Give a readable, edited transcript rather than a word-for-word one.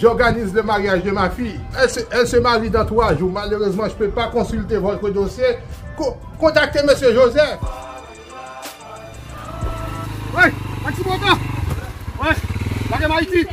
j'organise le mariage de ma fille. Elle se marie dans 3 jours. Malheureusement, je ne peux pas consulter votre dossier. Contactez M. Joseph. Ouais, Maxime Boca. Ouais, Marie Haïti.